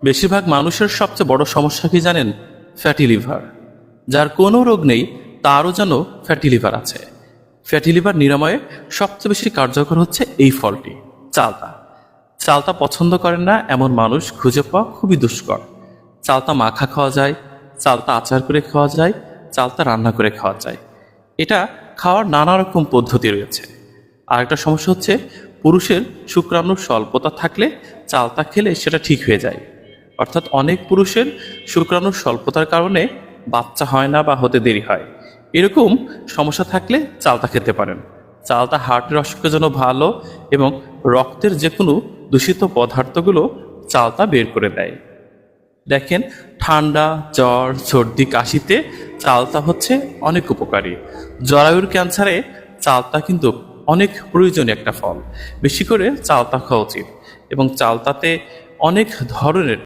বেশিরভাগ মানুষের সবচেয়ে বড় সমস্যা কি জানেন? Fatty liver. যার কোনো রোগ নেই তারও যেন ফ্যাটি লিভার আছে। ফ্যাটি লিভার নিরাময়ে সবচেয়ে বেশি কার্যকর হচ্ছে এই ফলটি, চালতা। চালতা পছন্দ করেন না এমন মানুষ খুঁজে পাওয়া খুবই দুষ্কর। চালতা মাখা খাওয়া যায়, চালতা আচার করে খাওয়া যায়, চালতা রান্না করে খাওয়া যায়। এটা খাওয়ার নানা রকম পদ্ধতি রয়েছে। আর একটা সমস্যা হচ্ছে, পুরুষের শুক্রাণুর স্বল্পতা থাকলে চালতা খেলে সেটা ঠিক হয়ে যায়। অর্থাৎ অনেক পুরুষের শুক্রাণুর স্বল্পতার কারণে বাচ্চা হয় না বা হতে দেরি হয়। এরকম সমস্যা থাকলে চালতা খেতে পারেন। চালতা হার্টের অসুখের জন্য ভালো এবং রক্তের যে কোনো দূষিত পদার্থগুলো চালতা বের করে দেয়। দেখেন, ঠান্ডা, জ্বর, সর্দি, কাশিতে চালতা হচ্ছে অনেক উপকারী। জরায়ুর ক্যান্সারে চালতা কিন্তু অনেক প্রয়োজনীয় একটা ফল। বেশি করে চালতা খাওয়া উচিত এবং চালতাতে অনেক ধরনের